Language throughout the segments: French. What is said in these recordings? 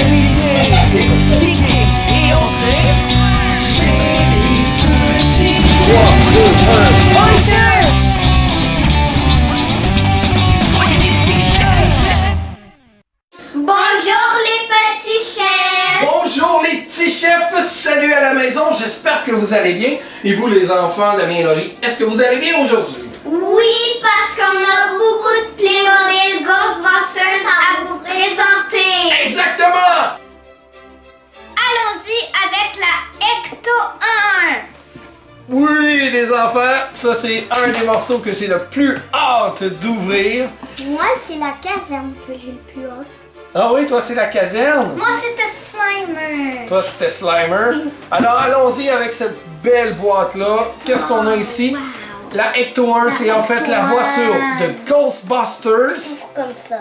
Expliquez et entrez chez les petits chefs. 3, 2, 1. Bonjour! Soyez les petits chefs. Bonjour les petits chefs! Bonjour les petits chefs, salut à la maison, j'espère que vous allez bien. Et vous les enfants de Laurie, est-ce que vous allez bien aujourd'hui? Oui, parce qu'on a beaucoup de Playmobil Ghostbusters à vous présenter. Exactement! Allons-y avec la Ecto 1. Oui les enfants, ça c'est un des morceaux que j'ai le plus hâte d'ouvrir. Moi, c'est la caserne que j'ai le plus hâte. Ah oui, toi c'est la caserne? Moi, c'était Slimer. Toi c'était Slimer. Alors allons-y avec cette belle boîte-là. Qu'est-ce qu'on a ici? Wow. La Ecto 1, c'est en fait la voiture de Ghostbusters. C'est comme ça.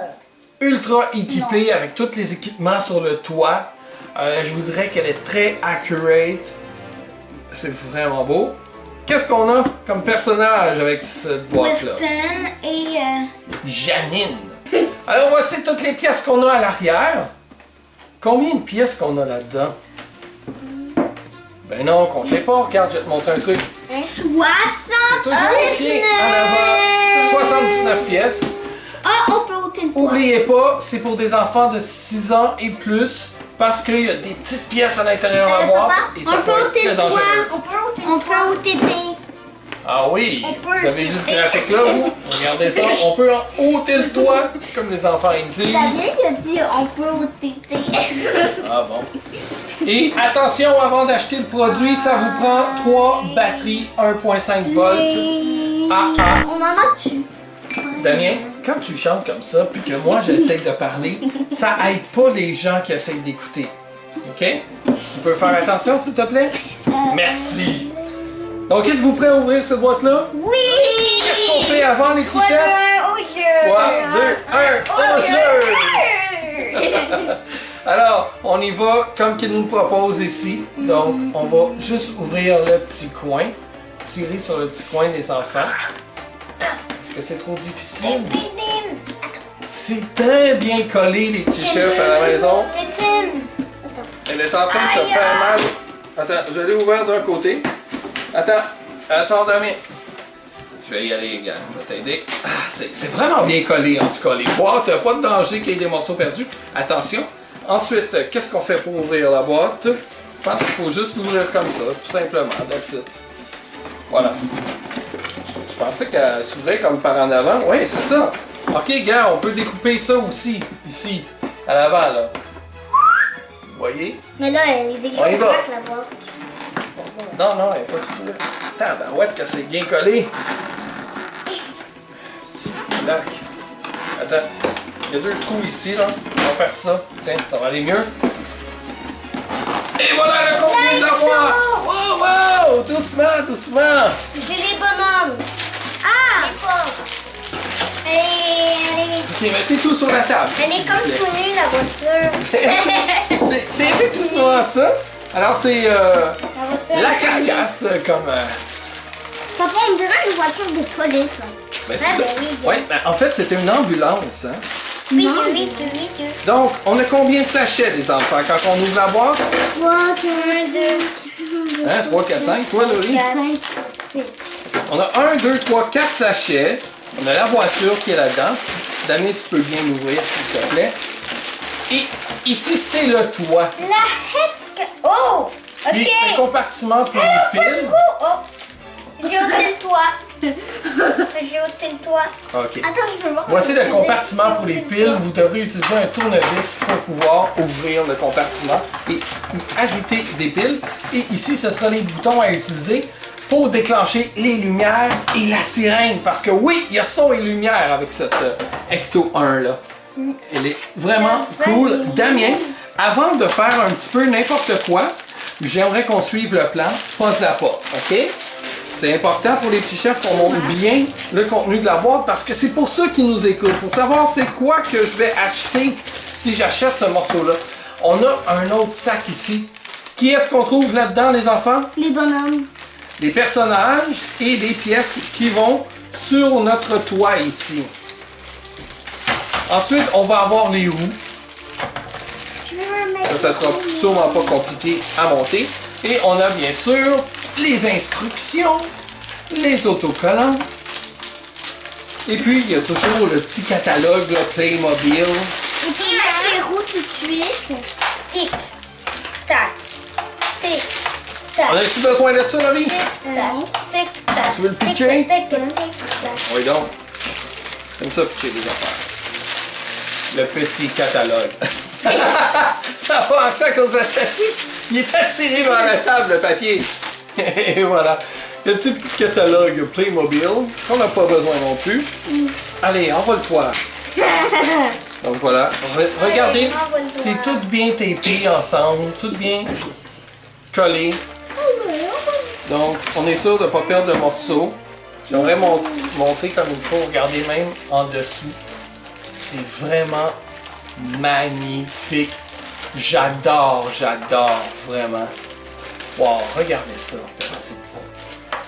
Ultra équipée avec tous les équipements sur le toit. Je vous dirais qu'elle est très accurate. C'est vraiment beau. Qu'est-ce qu'on a comme personnage avec cette boîte-là? Winston et... Janine. Alors voici toutes les pièces qu'on a à l'arrière. Combien de pièces qu'on a là-dedans? Ben non, comptez pas. Regarde, je vais te montrer un truc. 79! C'est toujours marqué en avant. 79 pièces. Ah, on peut ôter le toit. Oubliez pas, c'est pour des enfants de 6 ans et plus. Parce qu'il y a des petites pièces à l'intérieur de la boîte. Et ça On peut peut ôter être le très toit. dangereux. On peut ôter tes... Ah oui, On peut vous avez vu ce ôter. graphique-là, vous? Regardez ça, on peut en ôter le toit, comme les enfants ils disent. Il a dit on peut ôter tes... Ah bon. Et attention, avant d'acheter le produit, ça vous prend 3 batteries 1.5 volts AA. On en a-tu? Damien, quand tu chantes comme ça, puis que moi j'essaye de parler, ça aide pas les gens qui essayent d'écouter. OK? Tu peux faire attention, s'il te plaît? Merci. Donc, êtes-vous prêts à ouvrir cette boîte-là? Oui! Qu'est-ce qu'on fait avant, les petits chefs? 3, 2, 1, au jeu! Alors, on y va comme qu'il nous propose ici. Donc, on va juste ouvrir le petit coin. Tirer sur le petit coin des enfants. Est-ce que c'est trop difficile? C'est très bien collé, les petits chefs à la maison. Elle est en train de se faire mal. Attends, je l'ai ouvert d'un côté. Attends, Damien. Je vais y aller, gars. Je vais t'aider. Ah, c'est vraiment bien collé, en tout cas. Les boîtes, pas de danger qu'il y ait des morceaux perdus. Attention. Ensuite, qu'est-ce qu'on fait pour ouvrir la boîte? Je pense qu'il faut juste l'ouvrir comme ça, tout simplement. That's it. Voilà. Je pensais qu'elle s'ouvrait comme par en avant. Oui, c'est ça. Ok, gars, on peut découper ça aussi, ici, à l'avant, là. Vous voyez? Mais là, elle est déjà On y va. ouverte, la boîte. Non, elle n'est pas du tout. Tabarouette que c'est bien collé. Lac. Attends. Il y a 2 trous ici, là. On va faire ça. Tiens, ça va aller mieux. Et voilà le contenu de la boîte! Wow, wow! Doucement, doucement! J'ai les bonhommes. Ah! Les pauvres. Ok, mettez tout sur la table. Elle est comme tout nue, la voiture. C'est effectivement ça. Alors, c'est La voiture. la carcasse, comme. Papa, on dirait une voiture de police. Ben, Ah, ben oui, bien. ouais, ben, en fait, c'était une ambulance. Hein? Oui. Donc, on a combien de sachets, les enfants, quand on ouvre la boîte? 3, 2, 1, 3, 4, 5. Toi, Laurie? 5, 6. On a 1, 2, 3, 4 sachets. On a la voiture qui est là-dedans. Damien, tu peux bien l'ouvrir, s'il te plaît. Et ici, c'est le toit. La heck. Oh! Ok. Puis, un compartiment pour les piles. Oh! J'ai ôté le toit. J'ai ôté le toit. OK. Attends, je peux voir. Voici le compartiment pour les piles. Vous devrez utiliser un tournevis pour pouvoir ouvrir le compartiment et y ajouter des piles. Et ici, ce sera les boutons à utiliser pour déclencher les lumières et la sirène. Parce que oui, il y a son et lumière avec cette Ecto 1 là. Elle est vraiment cool. Damien, avant de faire un petit peu n'importe quoi, j'aimerais qu'on suive le plan pas à pas, OK? C'est important pour les petits chefs qu'on montre bien le contenu de la boîte parce que c'est pour ceux qui nous écoutent, pour savoir c'est quoi que je vais acheter si j'achète ce morceau-là. On a un autre sac ici. Qui est-ce qu'on trouve là-dedans, les enfants? Les bonhommes. Les personnages et les pièces qui vont sur notre toit ici. Ensuite, on va avoir les roues. Ça sera sûrement pas compliqué à monter. Et on a bien sûr les instructions, les autocollants. Et puis, il y a toujours le petit catalogue là, Playmobil. Et puis mettre les roues tout de suite. Tic, tac, tic, tac. On a-tu besoin de ça, Laurie? Tic, tac. Tu veux le pitcher? Tic, tac, tic, tac. Oui, donc. Comme ça, pitcher les affaires. Le petit catalogue. Ça va en fait qu'on il est attiré vers la table, le papier. Et voilà. Le petit catalogue Playmobil, qu'on n'a pas besoin non plus. Allez, envole-toi. Donc voilà. Regardez, c'est tout bien tapé ensemble, tout bien collé. Donc, on est sûr de ne pas perdre le morceau. J'aurais monté comme il faut. Regardez même en dessous. C'est vraiment magnifique. J'adore vraiment. Wow, regardez ça.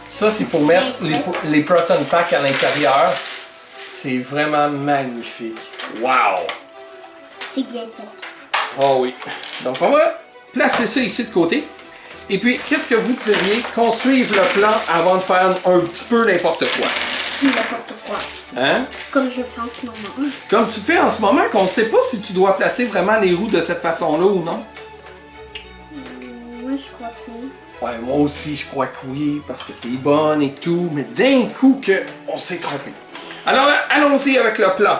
Ça, c'est pour mettre les Proton Packs à l'intérieur. C'est vraiment magnifique. Wow! C'est bien fait. Oh oui. Donc, on va placer ça ici de côté. Et puis, qu'est-ce que vous diriez qu'on suive le plan avant de faire un petit peu n'importe quoi? N'importe quoi. Hein? Comme je fais en ce moment. Comme tu fais en ce moment, qu'on ne sait pas si tu dois placer vraiment les roues de cette façon-là ou non. Moi, je crois que oui. Ouais, moi aussi, je crois que oui, parce que t'es bonne et tout, mais d'un coup on s'est trompé. Alors, allons-y avec le plan.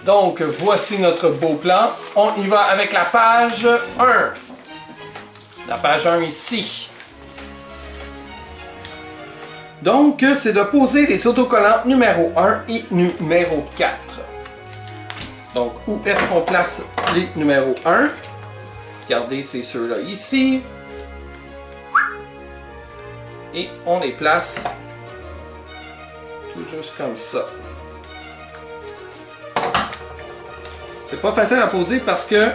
Donc, voici notre beau plan. On y va avec la page 1. La page 1 ici. Donc, c'est de poser les autocollants numéro 1 et numéro 4. Donc, où est-ce qu'on place les numéros 1? Regardez, c'est ceux-là ici. Et on les place tout juste comme ça. C'est pas facile à poser parce que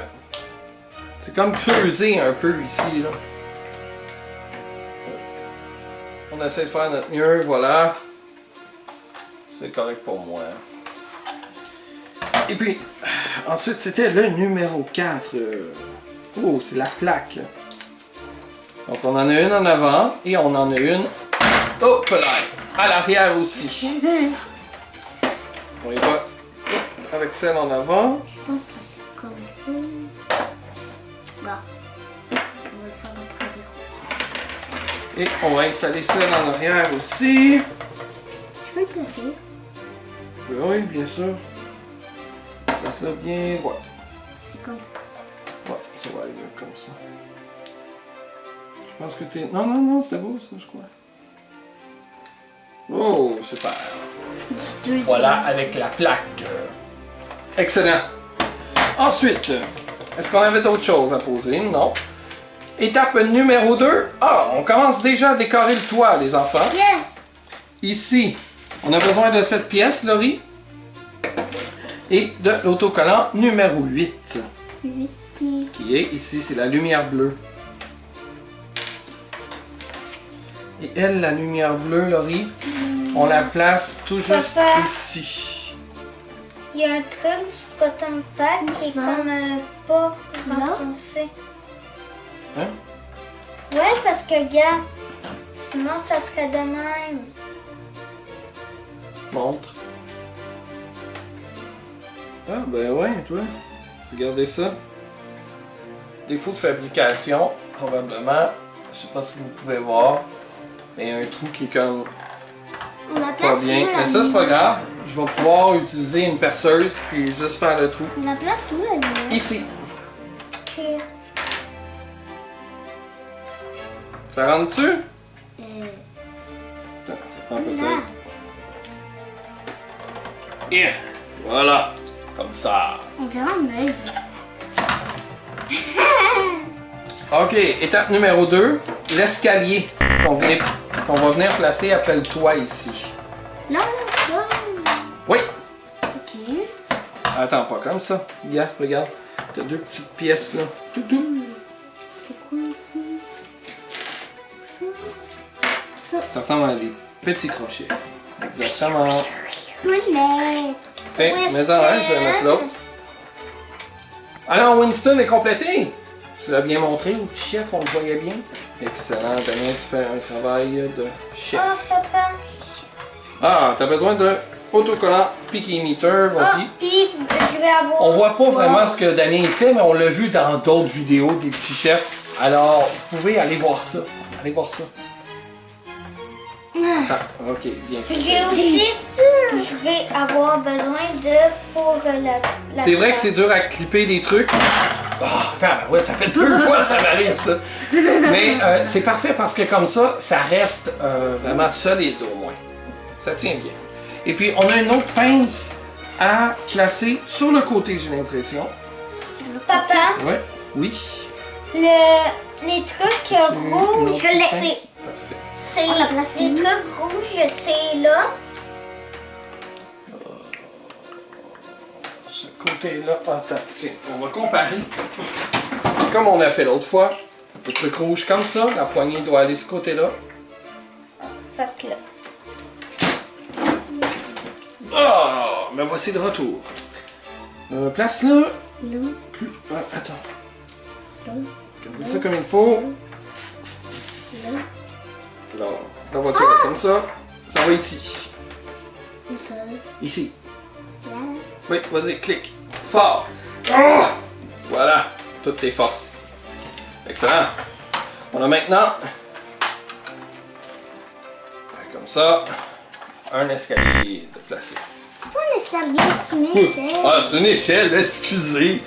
c'est comme creusé un peu ici, là. On essaie de faire notre mieux, voilà. C'est correct pour moi. Et puis, ensuite, c'était le numéro 4. Oh, c'est la plaque. Donc, on en a une en avant et on en a une, hop là, à l'arrière aussi. On y va avec celle en avant. Je pense que c'est comme ça. Bah, on va le faire après des roues. Et on va installer celle en arrière aussi. Je peux le placer? Oui, bien sûr. Place-la bien, voilà. C'est comme ça. Ouais, ça va aller comme ça. Je pense que t'es... Non, c'était beau ça, je crois. Oh, super. Voilà, avec la plaque. Excellent. Ensuite, est-ce qu'on avait d'autres choses à poser? Non. Étape numéro 2. Ah, on commence déjà à décorer le toit, les enfants. Yeah! Ici, on a besoin de cette pièce, Laurie. Et de l'autocollant numéro 8. 8. Qui est ici, c'est la lumière bleue. Et elle, la lumière bleue, Laurie, on la place tout juste Papa. ici. Il y a un truc du Proton Pack qui est comme un pas renfoncé. Hein? Ouais, parce que, gars, sinon ça serait de même. Montre. Ah, ben ouais, toi. Regardez ça. Défaut de fabrication, probablement. Je sais pas si vous pouvez voir. Mais il y a un trou qui est comme On la pas place bien. où, la Mais ça, c'est pas lumière? grave. Je vais pouvoir utiliser une perceuse puis juste faire le trou. On la place où, la lumière? Ici. Ok. Ça rentre dessus? Attends, ça prend Là. peut-être. Et voilà. Comme ça. On dirait un œil. Ok, étape numéro 2. L'escalier qu'on va venir placer après le toit ici. Là, ça. Oui. Ok. Attends, pas comme ça. Regarde. T'as deux petites pièces là. Tout, tout. C'est quoi ça? Ça. Ça ressemble à des petits crochets. Exactement. Je peux le mettre. Tiens, Où est-ce mais en un, je vais que- mettre l'autre. Alors, Winston est complété. Tu l'as bien montré au petit chef, on le voyait bien. Excellent, Damien, tu fais un travail de chef. Oh, papa. Ah, t'as besoin de autocollant Picky Meter, vas-y. Ah, puis je vais avoir... On voit pas vraiment ce que Damien fait, mais on l'a vu dans d'autres vidéos des petits chefs. Alors, vous pouvez aller voir ça. Allez voir ça. Ah, ok, bien fait. J'ai aussi... Je vais avoir besoin de... pour la C'est vrai que c'est dur à clipper des trucs. Oh, attends, ouais, ça fait 2 fois que ça m'arrive ça. Mais c'est parfait parce que comme ça reste vraiment solide au moins. Ça tient bien. Et puis on a une autre pince à placer sur le côté, j'ai l'impression. Papa, Ouais, oui. les trucs Une rouges, autre je les pince. sais. Parfait. Les trucs rouges, c'est là. Ce côté-là, attends, tiens, on va comparer. Comme on a fait l'autre fois, le truc rouge comme ça, la poignée doit aller de ce côté-là. Fait que là. Ah, me voici de retour. Place là. Là. Plus. Ah, attends. Là. Regardez ça comme il faut. Là. Là, la voiture est comme ça. Ça va ici. Comme ça. Ici. Là. Oui, vas-y, clique. Fort. Ah! Voilà, toutes tes forces. Excellent. On a maintenant, comme ça, un escalier de placer. C'est pas un escalier, c'est une échelle. Ah, c'est une échelle, excusez.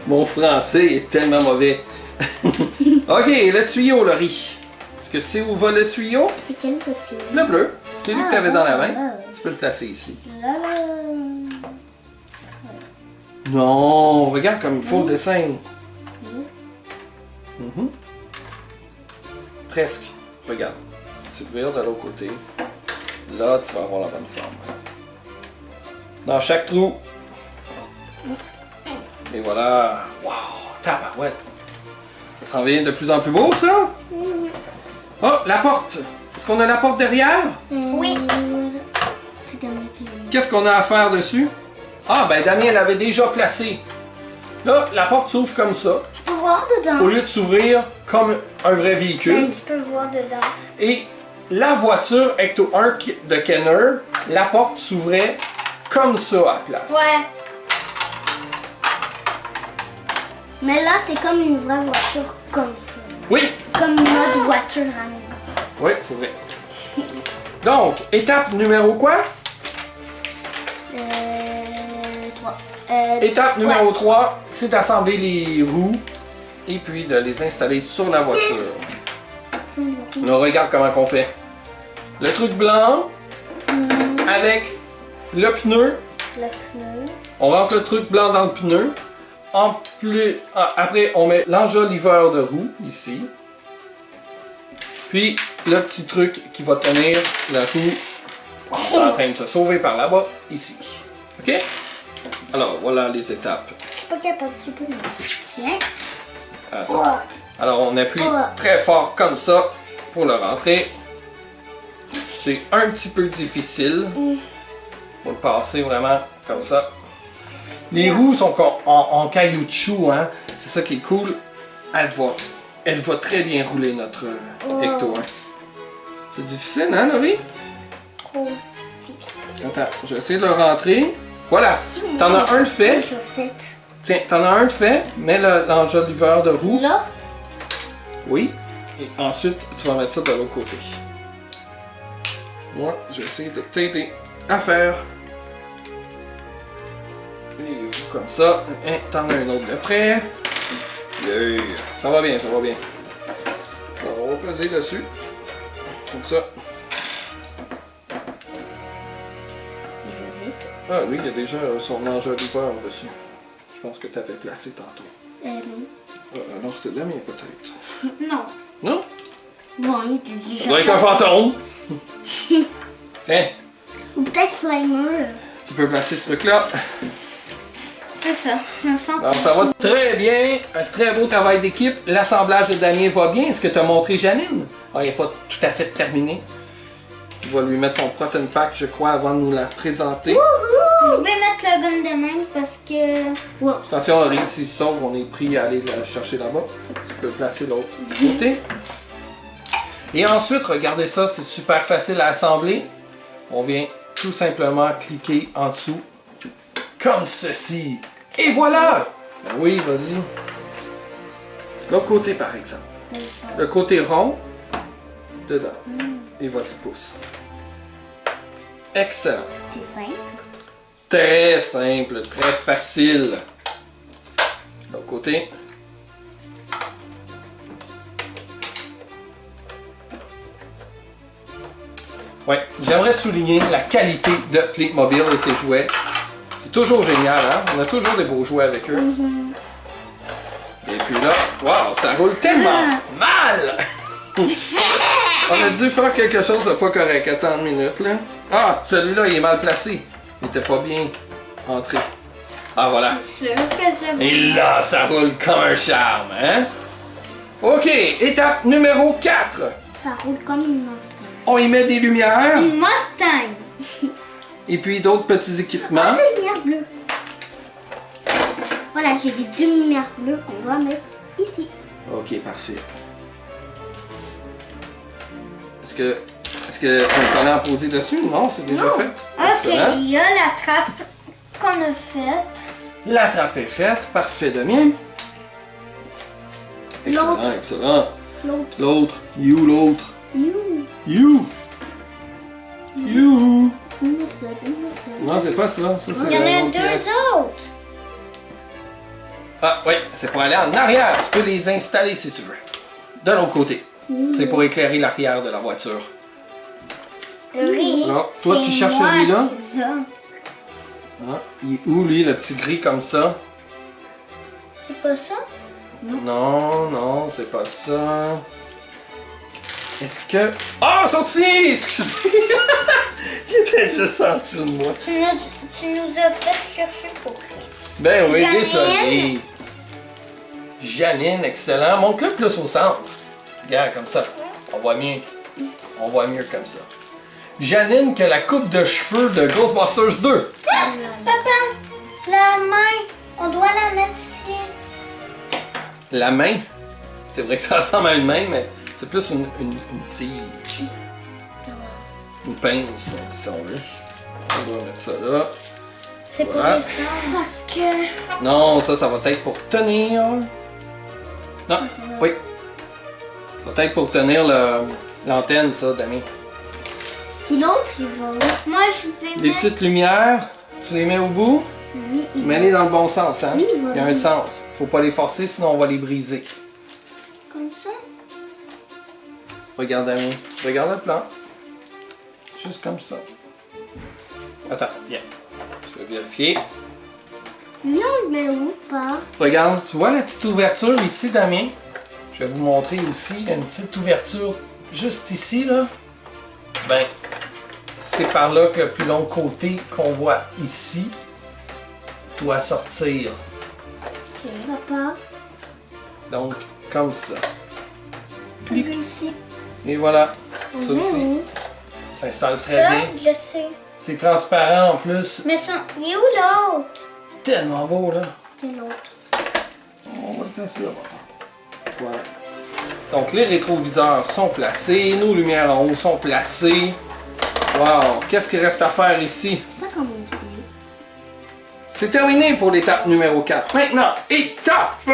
Mon français est tellement mauvais. Ok, le tuyau, Laurie. Est-ce que tu sais où va le tuyau? C'est quel petit? Le bleu. C'est lui que tu avais dans la main. là. Tu peux le placer ici. Là, là. Non, regarde comme il faut le dessin. Mhm. Presque. Regarde. Si tu le vires de l'autre côté, là, tu vas avoir la bonne forme. Dans chaque trou. Et voilà. Wow, tabarouette. Ça s'en vient de plus en plus beau, ça. Oh, la porte. Est-ce qu'on a la porte derrière? Oui. C'est un métier. Qu'est-ce qu'on a à faire dessus? Ah, ben Damien l'avait déjà placé. Là, la porte s'ouvre comme ça, Tu peux voir dedans. au lieu de s'ouvrir comme un vrai véhicule. Tu peux voir dedans. Et la voiture Ecto 1 de Kenner, la porte s'ouvrait comme ça à la place. Ouais. Mais là, c'est comme une vraie voiture comme ça. Oui, Comme notre voiture à nous. oui, c'est vrai. Donc, étape numéro quoi? 3. Étape numéro 3, c'est d'assembler les roues et puis de les installer sur la voiture. Là, regarde comment qu'on fait. Le truc blanc avec le pneu. Le pneu. On rentre le truc blanc dans le pneu. Après, on met l'enjoliveur de roue ici. Puis le petit truc qui va tenir la roue en train de se sauver par là-bas, ici. OK? Alors, voilà les étapes. Je suis pas capable, tu peux me Tiens. Attends. Oh. Alors, on appuie très fort comme ça pour le rentrer. C'est un petit peu difficile. Faut le passer vraiment comme ça. Les roues sont en caoutchouc, hein. C'est ça qui est cool. Elle va très bien rouler notre Ecto 1. C'est difficile, hein, Laurie? Trop difficile. Attends, je vais essayer de le rentrer. Voilà, t'en as un de fait. Tiens, t'en as un de fait. Mets l'enjoliveur de roue. Là. Oui. Et ensuite, tu vas mettre ça de l'autre côté. Moi, je vais essayer de t'aider à faire les roues comme ça. Et t'en as un autre de près. Yeah. Ça va bien, ça va bien. Alors, on va peser dessus. Comme ça. Il va vite. Ah oui, il y a déjà son enjoliveur dessus. Je pense que tu avais placé tantôt. Non. Alors c'est le mien peut-être. Non. Non? Bon, il était déjà. Ça doit être un fantôme. Tiens, Ou peut-être Slimer. tu peux placer ce truc-là. C'est ça, un fantôme. Alors ça va très bien, un très beau travail d'équipe. L'assemblage de Damien va bien. Est-ce que tu as montré Janine? Ah, il n'est pas tout à fait terminé. Il va lui mettre son proton pack, je crois, avant de nous la présenter. Vous pouvez mettre le gun de même parce que... Wow. Attention, Laurie, s'il se sauve, on est pris à aller la chercher là-bas. Tu peux placer l'autre côté. Et ensuite, regardez ça, c'est super facile à assembler. On vient tout simplement cliquer en dessous, comme ceci. Et voilà! Ben oui, vas-y. L'autre côté, par exemple. Le côté rond, dedans. Et voici pouce. Excellent. C'est simple. Très simple, très facile. L'autre côté. Ouais, j'aimerais souligner la qualité de Playmobil et ses jouets. C'est toujours génial, hein? On a toujours des beaux jouets avec eux. Et puis là, waouh, ça roule tellement mal! On a dû faire quelque chose de pas correct. Attends une minute, là. Ah, celui-là, il est mal placé. Il était pas bien entré. Ah, voilà. C'est sûr que c'est Et là, ça roule comme un charme, hein? OK, étape numéro 4. Ça roule comme une Mustang. On y met des lumières Une Mustang! et puis d'autres petits équipements. Ah, des lumières bleues. Voilà, j'ai des 2 lumières bleues qu'on doit mettre ici. OK, parfait. Est-ce que on est en posé dessus? Non, c'est déjà fait. Ok, Excellent. il y a la trappe qu'on a faite. La trappe est faite. Parfait, Damien. Excellent, L'autre. excellent. L'autre. L'autre. You, l'autre. You. You. You. Où ça? Où ça? Non, c'est pas ça. Ça, c'est Il y en la a autre 2 pièce. autres. Ah, oui, c'est pour aller en arrière. Tu peux les installer si tu veux. De l'autre côté. C'est pour éclairer l'arrière de la voiture. Riz. Alors, toi, tu c'est cherches moi celui-là? qui les a. Ah, il est où, lui, le petit gris comme ça? C'est pas ça? Non, non, c'est pas ça. Est-ce que... Ah, oh, sorti! Excusez! Il était juste en dessous de moi. Tu nous as fait chercher pour rien. Ben oui, Janine. désolé. Janine, excellent. Montre-le plus au centre. Regarde, comme ça. On voit mieux. On voit mieux comme ça. Janine qui a la coupe de cheveux de Ghostbusters 2. Papa, la main, on doit la mettre ici. La main. C'est vrai que ça ressemble à une main, mais c'est plus une tige. Une pince, si on veut. On doit mettre ça là. C'est Voilà. pour descendre. Parce que... Non, ça va être pour tenir. Non, oui. Ça va être pour tenir l'antenne, ça, Damien. Puis l'autre, il va où? Moi, je vais Les mettre... petites lumières, tu les mets au bout, Oui, il va. mets-les dans le bon sens, hein? Oui, voilà. Il y a un sens. Faut pas les forcer, sinon on va les briser. Comme ça? Regarde, Damien. Regarde le plan. Juste comme ça. Attends, viens. Je vais vérifier. Non, mais où pas? Regarde, tu vois la petite ouverture ici, Damien? Je vais vous montrer aussi. Il y a une petite ouverture juste ici, là. Ben, c'est par là que le plus long côté qu'on voit ici doit sortir. Ok. Papa, Donc, comme ça. je vais ici. Et voilà. Ça aussi Où? s'installe très Ça, bien. je sais. C'est transparent en plus. Mais ça, il est où l'autre? Tellement beau, là. C'est l'autre. On va le placer là. Voilà. Donc, les rétroviseurs sont placés. Nos lumières en haut sont placées. Wow! Qu'est-ce qu'il reste à faire ici? Ça commence bien. C'est terminé pour l'étape numéro 4. Maintenant, étape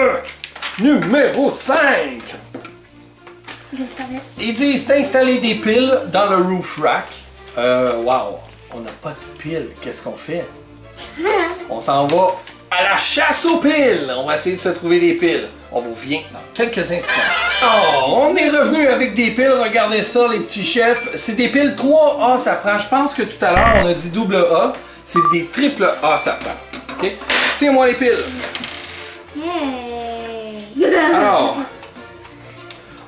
numéro 5. Je le savais. Ils disent d'installer des piles dans le roof rack. Wow! On n'a pas de piles. Qu'est-ce qu'on fait? On s'en va à la chasse aux piles. On va essayer de se trouver des piles. On vous vient dans quelques instants. Oh, on est revenu avec des piles. Regardez ça, les petits chefs. C'est des piles 3A, ça prend. Je pense que tout à l'heure, on a dit double A. C'est des triple A, ça prend. OK? Tiens-moi les piles. Hey! Alors,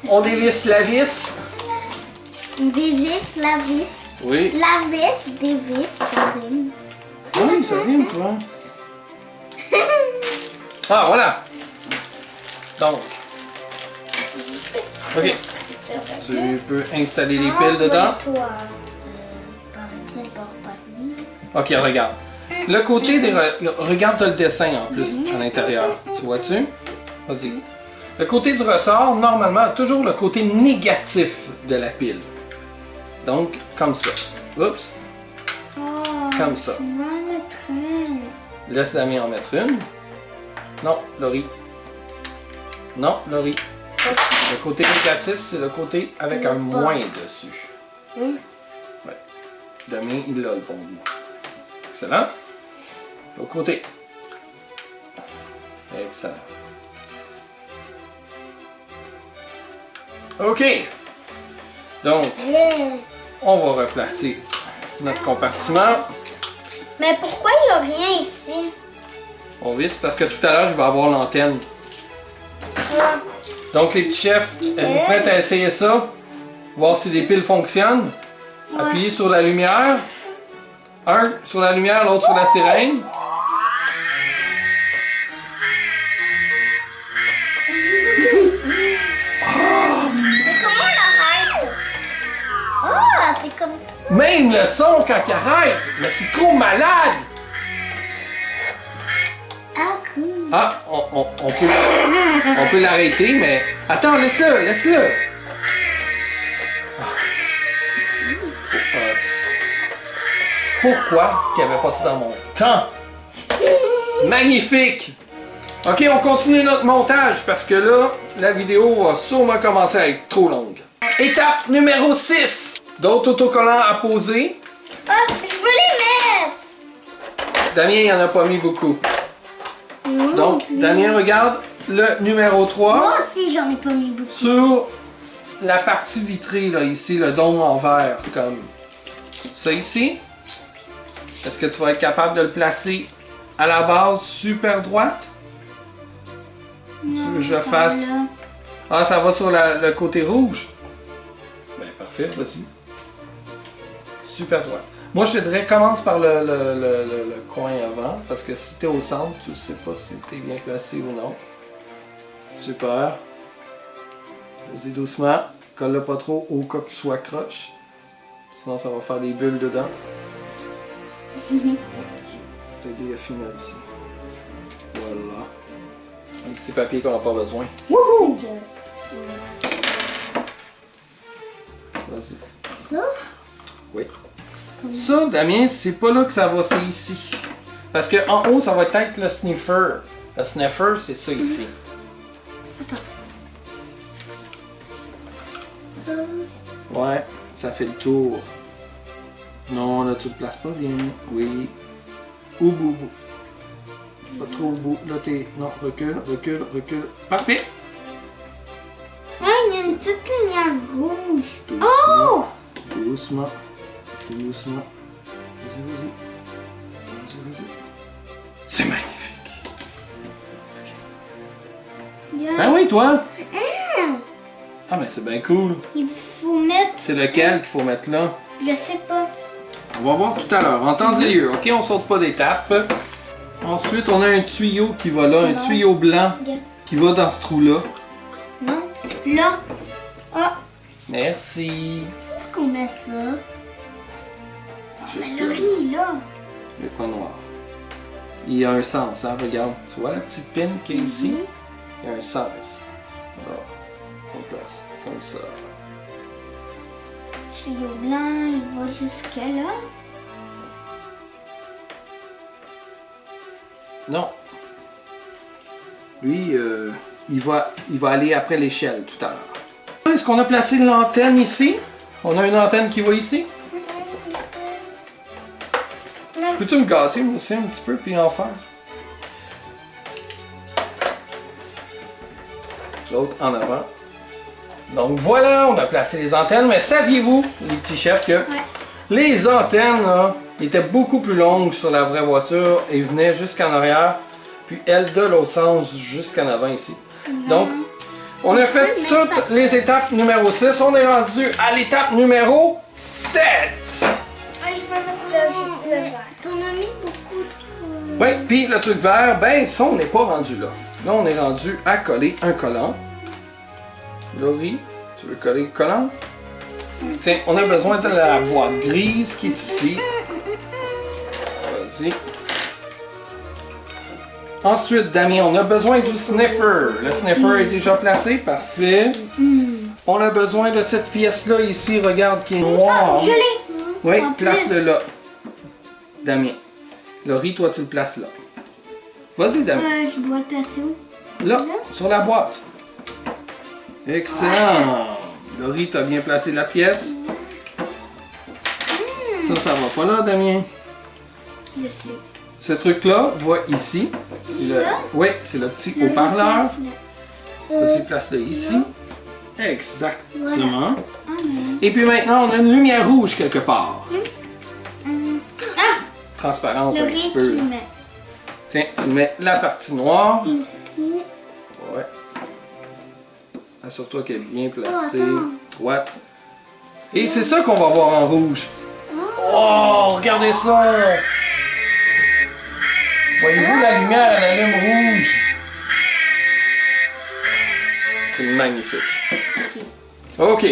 on dévisse la vis. On dévisse la vis. Oui. La vis, dévisse, ça rime. Oui, ça rime, toi. Ah, voilà. Donc, OK. Tu peux installer les piles dedans. Toi. d'abord par lui. Ok, regarde. Le côté des... Regarde, t'as le dessin en plus à l'intérieur. Tu vois-tu? Vas-y. Le côté du ressort, normalement, a toujours le côté négatif de la pile. Donc, comme ça. Oups. Oh, Comme ça. tu vas en mettre une. Laisse Damien en mettre une. Non, Laurie. Non, Laurie. Le côté négatif, c'est le côté avec un moins dessus. Hein? Ouais. Damien, il a le bon goût. Excellent. L'autre côté. Excellent. OK. Donc, Yeah. on va replacer notre compartiment. Mais pourquoi il n'y a rien ici? On visse parce que tout à l'heure, il va y avoir l'antenne. Ah. Donc, les petits chefs, êtes-vous prêts à essayer ça? Voir si les piles fonctionnent? Appuyez sur la lumière. Un sur la lumière, l'autre sur la sirène. Mais comment on l'arrête? Ah, c'est comme ça. Même le son quand il arrête! Mais c'est trop malade! Ah, cool. Ah, on peut l'arrêter, mais... Attends, laisse-le, laisse-le! Ah, c'est trop hot. Pourquoi qu'il n'y avait pas ça dans mon temps? Magnifique! Ok, on continue notre montage parce que là, la vidéo va sûrement commencer à être trop longue. Étape numéro 6! D'autres autocollants à poser. Ah, je veux les mettre. Damien, il en a pas mis beaucoup. Donc, Damien, regarde le numéro 3 Moi aussi, j'en ai pas mis beaucoup. sur la partie vitrée, là, ici, le dôme en verre, comme ça ici. Est-ce que tu vas être capable de le placer à la base super droite? Tu veux que je le fasse? Ah, ça va sur le côté rouge? Ben, parfait, vas-y. Super droite. Moi, je te dirais, commence par le coin avant, parce que si t'es au centre, tu sais pas si t'es bien placé ou non. Super. Vas-y doucement. Colle-le pas trop au cas que tu sois croche. Sinon, ça va faire des bulles dedans. Je vais t'aider à finir ici. Voilà. Un petit papier qu'on n'a pas besoin. Wouhou! Vas-y. Ça? Oui. Ça, Damien, c'est pas là que ça va, c'est ici. Parce que en haut, ça va être le sniffer. Le sniffer, c'est ça ici. Attends. Ça? Ouais, ça fait le tour. Non, là, tu le places pas bien. Oui. Au bout, au bout. Pas trop au bout. Là, t'es... Non, recule, recule, recule. Parfait! Ah, il y a une petite lumière rouge. Doucement. Oh! Doucement. Doucement. Vas-y, vas-y. Vas-y, vas-y. C'est magnifique. Il y a- Ben oui, toi! Ah! Ah, ben c'est bien cool. Il faut mettre... C'est lequel qu'il faut mettre là? Je sais pas. On va voir tout à l'heure, en temps et lieu. Ok, on saute pas d'étape. Ensuite, on a un tuyau qui va là, un Non. tuyau blanc Regarde. qui va dans ce trou-là. Non? Là. Ah! Merci. Où est-ce qu'on met ça? Juste Le là, riz, là. le coin noir. Il y a un sens, hein, regarde. Tu vois la petite pin qui est ici? Il y a un sens. Alors, on place comme ça. Le tuyau blanc, il va jusque là. Non. Lui, il va aller après l'échelle tout à l'heure. Est-ce qu'on a placé l'antenne ici? On a une antenne qui va ici? Peux-tu me gâter moi aussi un petit peu puis en faire? L'autre en avant. Donc voilà, on a placé les antennes, mais saviez-vous, les petits chefs, que les antennes là, étaient beaucoup plus longues sur la vraie voiture et venaient jusqu'en arrière, puis elles de l'autre sens jusqu'en avant ici. Donc, on a fait toutes les étapes numéro 6, on est rendu à l'étape numéro 7. Ah, je vais mettre le vert. T'en as mis beaucoup de... Oui, puis le truc vert, ben ça, on n'est pas rendu là. Là, on est rendu à coller un collant. Laurie, tu veux coller le collant? Tiens, on a besoin de la boîte grise qui est ici. Vas-y. Ensuite, Damien, on a besoin du sniffer. Le sniffer est déjà placé, parfait. On a besoin de cette pièce-là ici, regarde, qui est noire. Je l'ai. Oui, En place-le là. Damien. Laurie, toi, tu le places là. Vas-y, Damien. Je dois le placer où? Là, sur la boîte. Excellent. Laurie, t'as bien placé la pièce. Ça va pas là, Damien. Je sais. Ce truc-là va ici. Oui, c'est le petit haut-parleur. Vas-y, place-le ici. Exactement. Et puis maintenant, on a une lumière rouge quelque part. Transparente un petit peu. Tiens, tu mets la partie noire. Ici. Ouais. Assure-toi qu'elle est bien placée. Droite. Et c'est ça qu'on va voir en rouge. Oh, regardez ça! Voyez-vous, la lumière, elle allume rouge. C'est magnifique. OK.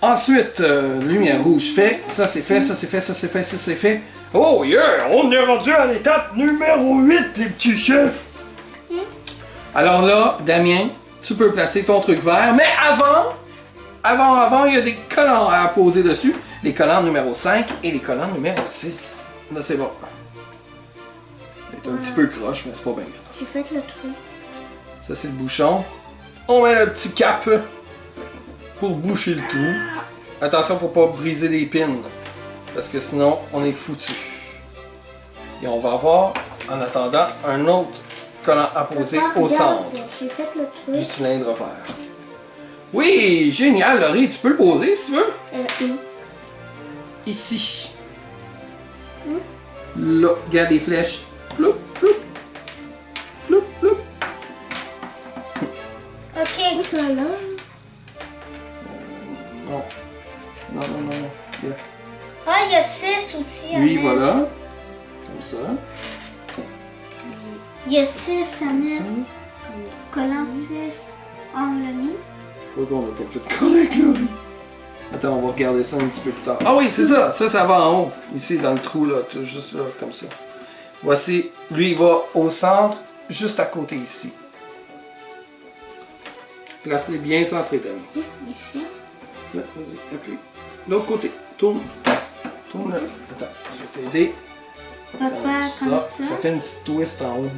Ensuite, lumière rouge fait. Ça, c'est fait, ça, c'est fait, ça, c'est fait, ça, c'est fait. Oh, yeah! On est rendu à l'étape numéro 8, les petits chefs! Alors là, Damien, tu peux placer ton truc vert. Mais avant, il y a des collants à poser dessus. Les collants numéro 5 et les collants numéro 6. Là, c'est bon. C'est un petit peu croche, mais c'est pas bien grave. J'ai fait le truc. Ça, c'est le bouchon. On met le petit cap pour boucher le trou. Attention pour pas briser les pins, parce que sinon, on est foutu. Et on va avoir, en attendant, un autre collant à poser Papa, au regarde, centre j'ai fait le truc. du cylindre vert. Oui, génial, Laurie, tu peux le poser si tu veux. Où? Ici. Là, regarde les flèches. Ploup, ploup. Ploup, ploup. Ok. Ça là. Non. Non, non, non, non. Bien. Ah, il y a 6 aussi à Oui, mettre. voilà. Comme ça. Il y a 6 à mettre. Collant 6. On l'a mis. Je crois qu'on n'a pas fait correct, Laurie. Attends, on va regarder ça un petit peu plus tard. Ah oui, c'est ça. Ça va en haut. Ici, dans le trou, là. Juste là, comme ça. Voici. Lui, il va au centre, juste à côté ici. Place-les bien centrés, Damien. Ici. Là, vas-y, appuie. L'autre côté. Tourne. Tourne là. Attends, je vais t'aider. Papa, comme ça. Ça fait une petite twist en haut.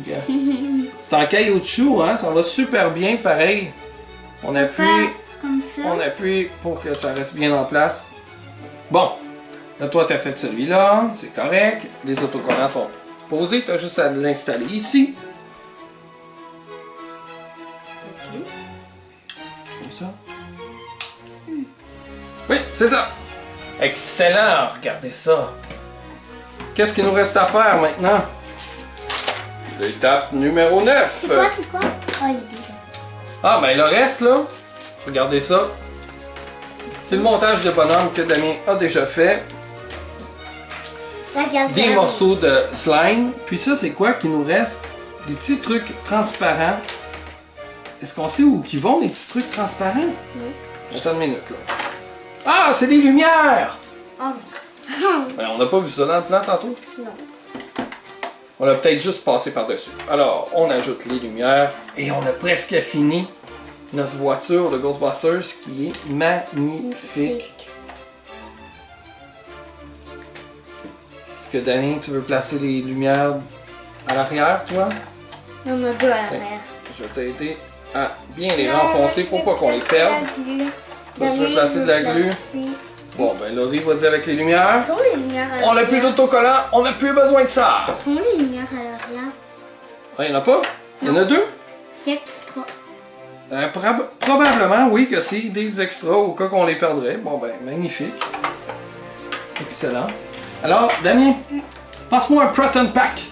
C'est en caoutchouc, hein? Ça va super bien, pareil. On appuie. Papa, comme ça. On appuie pour que ça reste bien en place. Bon. Là, toi, tu as fait celui-là. C'est correct. Les autocollants sont posés. Tu as juste à l'installer ici. Comme ça. Oui, c'est ça. Excellent. Regardez ça. Qu'est-ce qu'il nous reste à faire maintenant? L'étape numéro 9. C'est quoi? Ah, il est déjà. Ah, ben le reste, là, regardez ça. C'est le montage de bonhomme que Damien a déjà fait. Regarde Des ça. morceaux de slime. Puis ça, c'est quoi qui nous reste? Des petits trucs transparents. Est-ce qu'on sait où ils vont, les petits trucs transparents? Oui. Attends une minute, là. Ah, c'est des lumières! Oh, Ben, on n'a pas vu ça dans le plan tantôt? non. On a peut-être juste passé par-dessus. Alors, on ajoute les lumières et on a presque fini notre voiture de Ghostbusters qui est magnifique. Est-ce que Danny, tu veux placer les lumières à l'arrière, toi? On en a deux à l'arrière. Je vais t'aider à bien les renfoncer pour pas qu'on les perde. Là, tu veux placer de la glu? Bon, ben Laurie va dire avec les lumières. Sont les lumières à l'arrière? On n'a plus d'autocollant, on n'a plus besoin de ça. Sont les lumières à l'arrière? Ah, il n'y en a pas? Il y en a deux? C'est extra. Probablement, oui, que c'est des extras au cas qu'on les perdrait. Bon, ben, magnifique. Excellent. Alors, Damien, passe-moi un Proton Pack.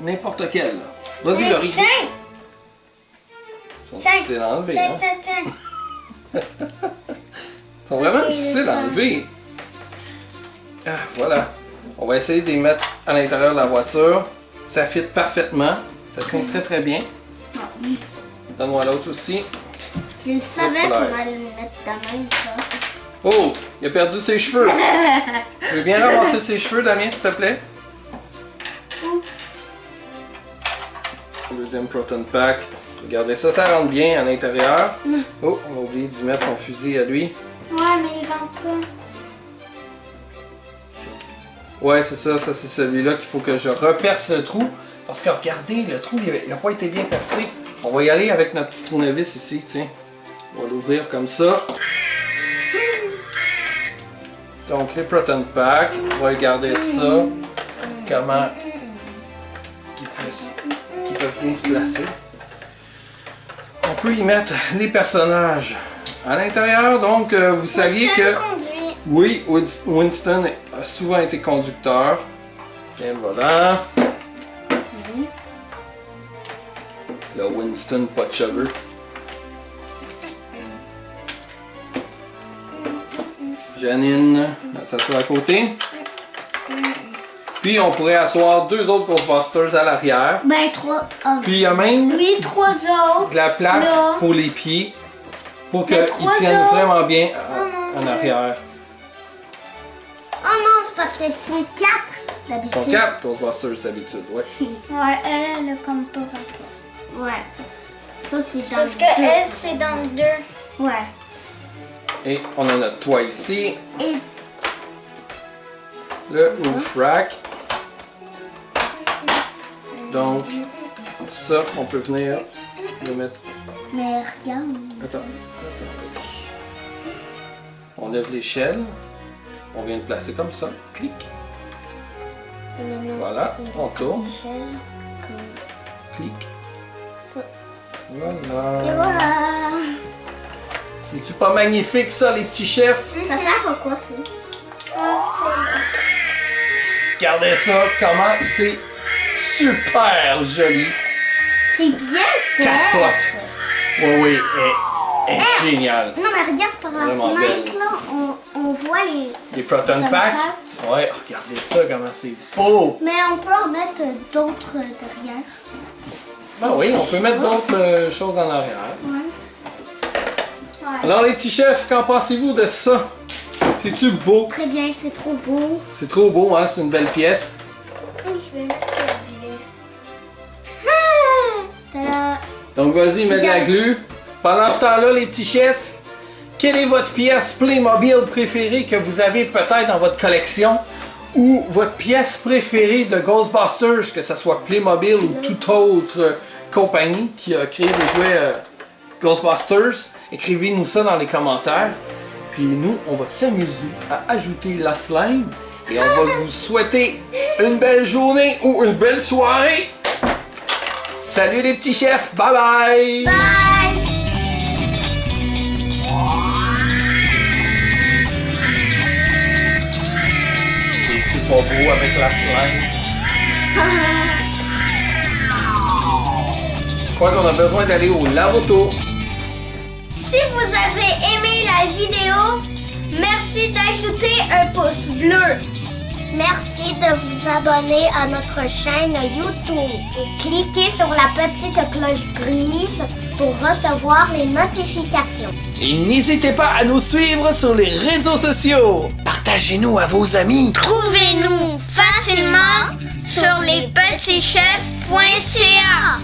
N'importe quel. Là. Vas-y, Laurie. Tiens! Ils sont Tiens! difficiles à enlever. Tiens, Hein? tiens, tiens! Ils sont vraiment Ok, difficiles à ça. enlever. Ah, voilà. On va essayer de les mettre à l'intérieur de la voiture. Ça fit parfaitement. Ça tient très très bien. Donne-moi l'autre aussi. Je savais Hop là. qu'on allait le mettre dans même ça. Oh, il a perdu ses cheveux. Tu veux bien ramasser ses cheveux, Damien, s'il te plaît? Deuxième Proton Pack. Regardez ça, ça rentre bien à l'intérieur. Oh, on a oublié d'y mettre son fusil à lui. Ouais, mais il rentre pas. Ouais, c'est ça, c'est celui-là qu'il faut que je reperce le trou. Parce que regardez, le trou, il n'a pas été bien percé. On va y aller avec notre petit tournevis ici, tiens. On va l'ouvrir comme ça. Donc les Proton Pack, on va regarder ça. Comment ils peuvent bien se placer. On peut y mettre les personnages à l'intérieur. Donc vous saviez que... conduit. Oui, Winston a souvent été conducteur. Tiens, voilà. Le Winston, pas de cheveux. Janine, elle s'assoit à côté. Puis on pourrait asseoir 2 autres Ghostbusters à l'arrière. Ben, 3. Puis il y a même Oui, 3 autres. de la place Là. pour les pieds. Pour Mais qu'ils 3 tiennent autres. vraiment bien non, en arrière. Oh non, c'est parce qu'elles sont 4 Ils d'habitude. sont 4 Ghostbusters d'habitude, ouais. Ouais, elle a comme pas rapport. Ouais. Ça, c'est dans Parce le que 2. elle, c'est dans le 2. Ouais. Et on a notre toit ici. Et Le roof rack. Donc, ça, on peut venir le mettre. mais regarde. Attends. On lève l'échelle. On vient de placer comme ça. Clic. Maintenant, Voilà. On tourne. l'échelle, comme Clic. ça. Et Voilà. voilà. C'est-tu pas magnifique ça, les petits chefs? Ça sert à quoi, ça? Regardez ça, comment c'est super joli. C'est bien fait. Capote. Oui, oui, elle est géniale. Non, mais regarde par la Vraiment fenêtre, belle. là, on voit les... Les Proton Proton Pack. Pack. Ouais, regardez ça, comment c'est beau. Mais on peut en mettre d'autres derrière. Ben oui, on peut mettre d'autres choses en arrière. Ouais. Alors les petits chefs, qu'en pensez-vous de ça? C'est-tu beau? Très bien, c'est trop beau. C'est trop beau, hein? C'est une belle pièce. Je vais mettre le bleu. Tada. Donc vas-y, mets de la glu. Pendant ce temps-là, les petits chefs, quelle est votre pièce Playmobil préférée que vous avez peut-être dans votre collection? Ou votre pièce préférée de Ghostbusters, que ce soit Playmobil ou toute autre compagnie qui a créé des jouets Ghostbusters? Écrivez-nous ça dans les commentaires. Puis nous, on va s'amuser à ajouter la slime. Et on va vous souhaiter une belle journée ou une belle soirée. Salut les petits chefs, bye bye! C'est-tu pas beau avec la slime? Je crois qu'on a besoin d'aller au lave-auto. Si vous avez aimé la vidéo, merci d'ajouter un pouce bleu. Merci de vous abonner à notre chaîne YouTube et cliquez sur la petite cloche grise pour recevoir les notifications. Et n'hésitez pas à nous suivre sur les réseaux sociaux. Partagez-nous à vos amis. Trouvez-nous facilement sur lespetitschefs.ca.